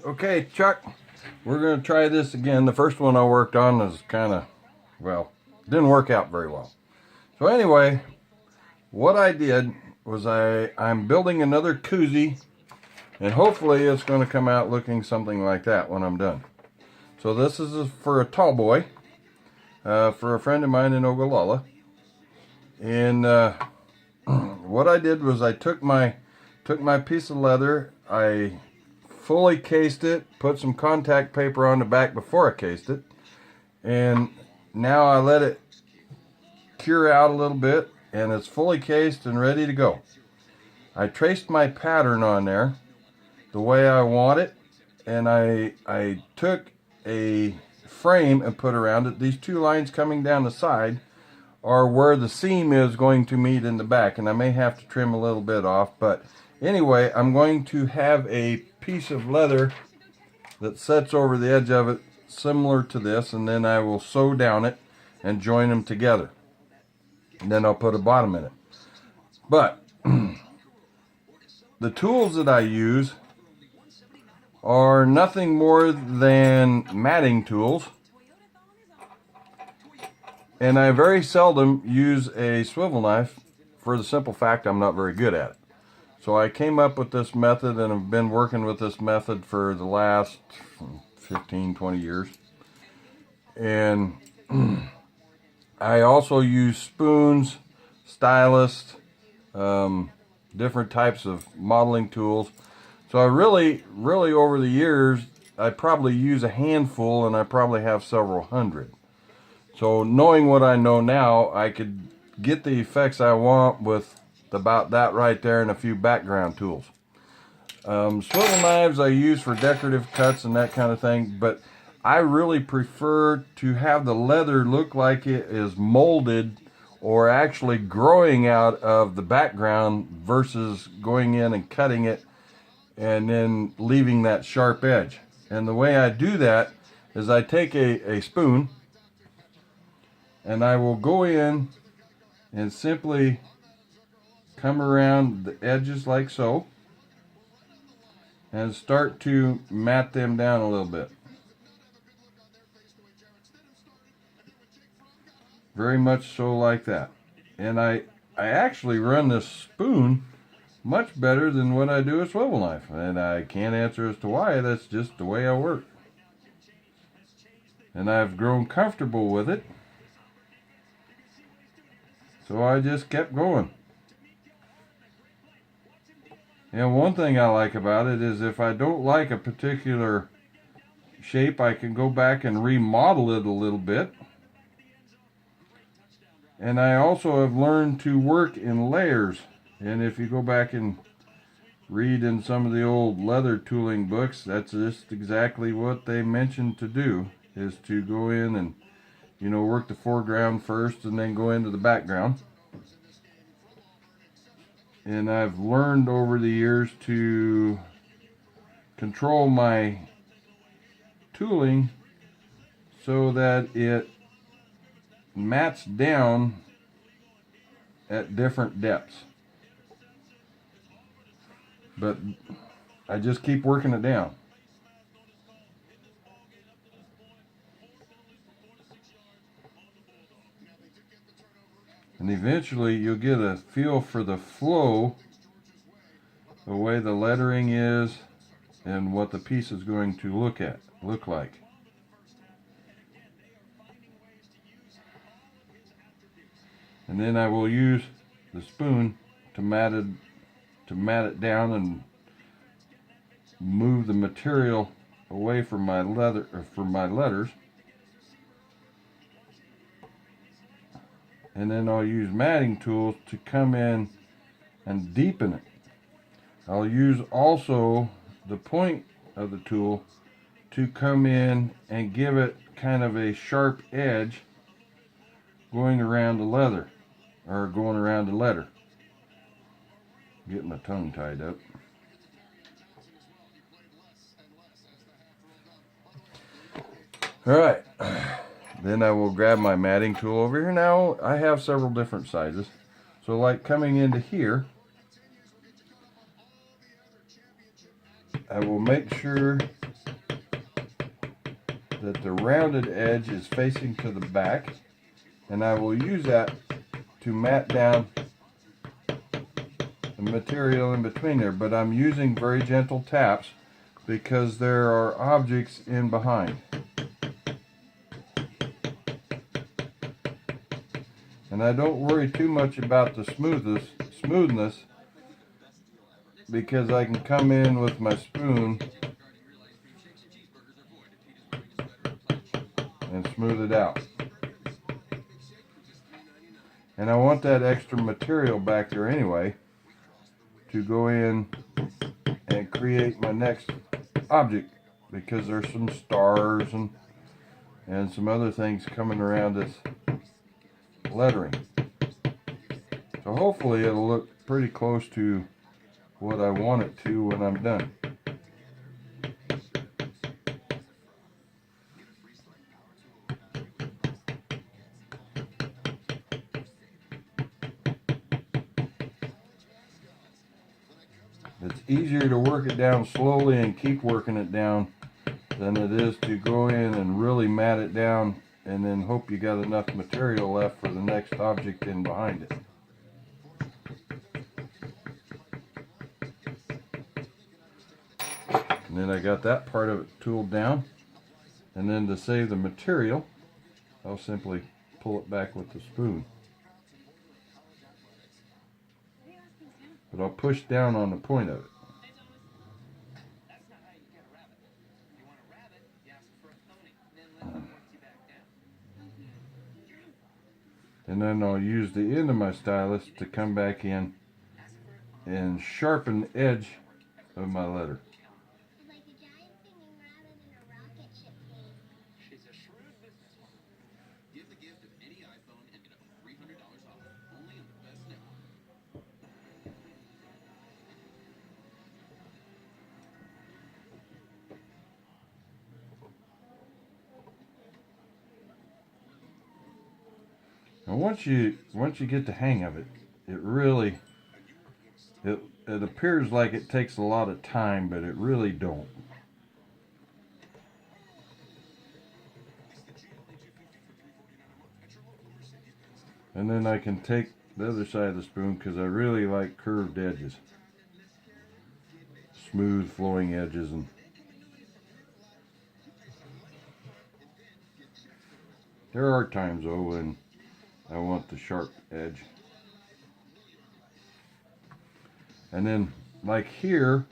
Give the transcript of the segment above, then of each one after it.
Okay, Chuck, we're going to try this again. The first one I worked on is kind of, well, didn't work out very well. So anyway, what I did was I'm building another koozie, and hopefully it's going to come out looking something like that when I'm done. So this is for a tall boy, for a friend of mine in Ogallala. And what I did was I took my piece of leather, I fully cased it, put some contact paper on the back before I cased it, and now I let it cure out a little bit, and it's fully cased and ready to go. I traced my pattern on there the way I want it, and I took a frame and put around it. These two lines coming down the side are where the seam is going to meet in the back, and I may have to trim a little bit off, but anyway, I'm going to have a piece of leather that sets over the edge of it similar to this, and then I will sew down it and join them together, and then I'll put a bottom in it. But the tools that I use are nothing more than matting tools, and I very seldom use a swivel knife for the simple fact I'm not very good at it. So I came up with this method, and I've been working with this method for the last 15, 20 years. And I also use spoons, stylus, different types of modeling tools. So I really over the years, I probably use a handful, and I probably have several hundred. So knowing what I know now, I could get the effects I want with about that right there and a few background tools. Swivel knives I use for decorative cuts and that kind of thing, but I really prefer to have the leather look like it is molded or actually growing out of the background versus going in and cutting it and then leaving that sharp edge. And the way I do that is I take a spoon, and I will go in and simply come around the edges like so and start to mat them down a little bit. Very much so like that. And I actually run this spoon much better than what I do a swivel knife, and I can't answer as to why. That's just the way I work. And I've grown comfortable with it, so I just kept going. And one thing I like about it is if I don't like a particular shape, I can go back and remodel it a little bit. And I also have learned to work in layers. And if you go back and read in some of the old leather tooling books, that's just exactly what they mentioned to do, is to go in and, work the foreground first and then go into the background. And I've learned over the years to control my tooling so that it mats down at different depths. But I just keep working it down. And eventually you'll get a feel for the flow, the way the lettering is, and what the piece is going to look like. And then I will use the spoon to mat it down and move the material away from my letters. And then I'll use matting tools to come in and deepen it. I'll use also the point of the tool to come in and give it kind of a sharp edge going around the leather, or going around the letter. Getting my tongue tied up. Alright, then I will grab my matting tool over here. Now I have several different sizes. So like coming into here, I will make sure that the rounded edge is facing to the back, and I will use that to mat down the material in between there, but I'm using very gentle taps because there are objects in behind. And I don't worry too much about the smoothness because I can come in with my spoon and smooth it out. And I want that extra material back there anyway to go in and create my next object, because there's some stars and some other things coming around this lettering. So hopefully it'll look pretty close to what I want it to when I'm done. It's easier to work it down slowly and keep working it down than it is to go in and really mat it down and then hope you got enough material left for the next object in behind it. And then I got that part of it tooled down, and then to save the material I'll simply pull it back with the spoon. But I'll push down on the point of it. And then I'll use the end of my stylus to come back in and sharpen the edge of my letter. And once you get the hang of it, it appears like it takes a lot of time, but it really don't. And then I can take the other side of the spoon because I really like curved edges, smooth flowing edges, and there are times though when I want the sharp edge. And then like here,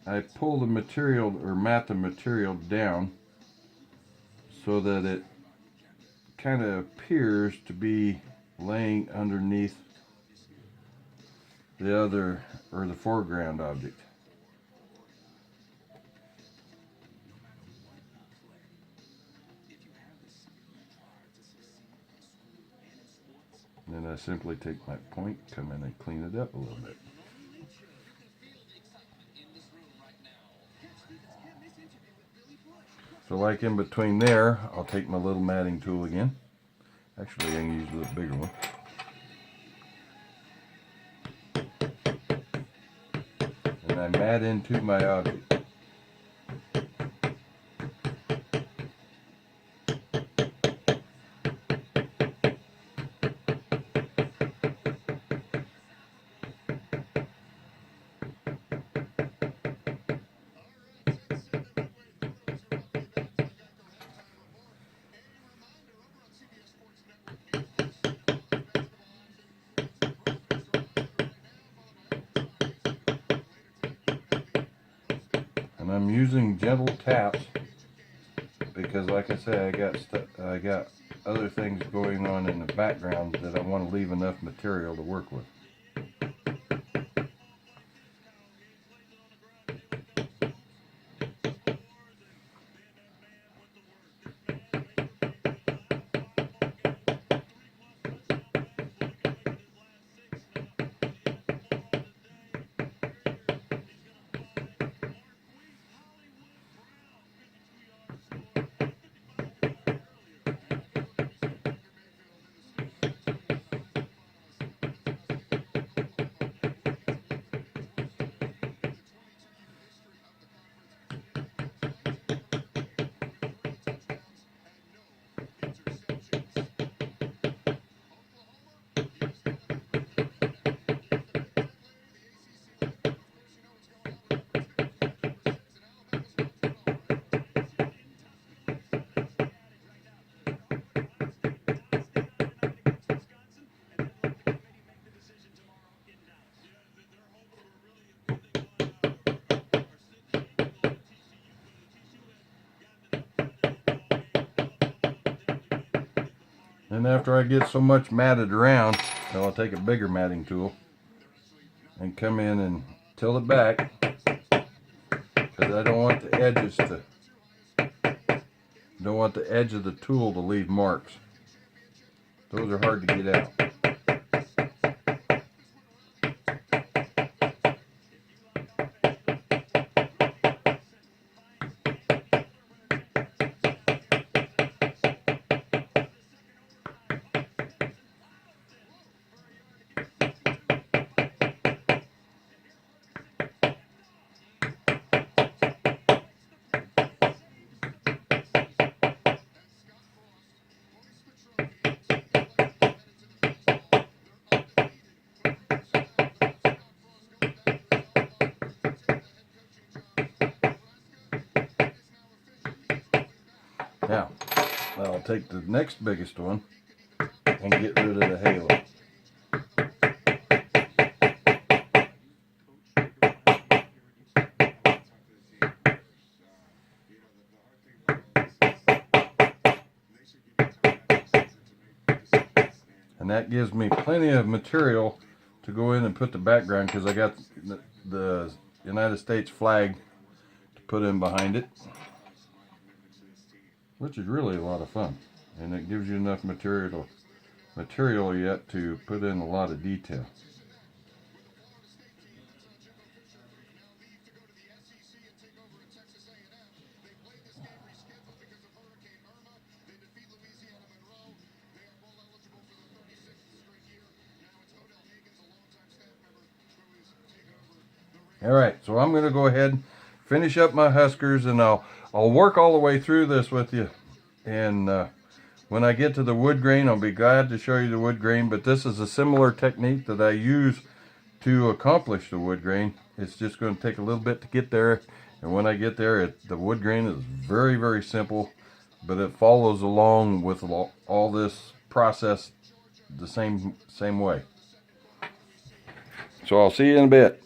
I pull the material or mat the material down so that it kind of appears to be laying underneath the other or the foreground object. Then I simply take my point, come in and clean it up a little bit. So like in between there, I'll take my little matting tool again. Actually, I can use a little bigger one. And I mat into my object. And I'm using gentle taps because, like I said, I got other things going on in the background that I want to leave enough material to work with. And after I get so much matted around, then I'll take a bigger matting tool and come in and tilt it back, because I don't want the edges to, don't want the edge of the tool to leave marks. Those are hard to get out. Now, I'll take the next biggest one and get rid of the halo. And that gives me plenty of material to go in and put the background, because I got the United States flag to put in behind it, which is really a lot of fun, and it gives you enough material yet to put in a lot of detail. All right, so I'm going to go ahead and finish up my Huskers, and I'll work all the way through this with you. And when I get to the wood grain, I'll be glad to show you the wood grain. But this is a similar technique that I use to accomplish the wood grain. It's just going to take a little bit to get there. And when I get there, the wood grain is very, very simple, but it follows along with all this process the same way. So I'll see you in a bit.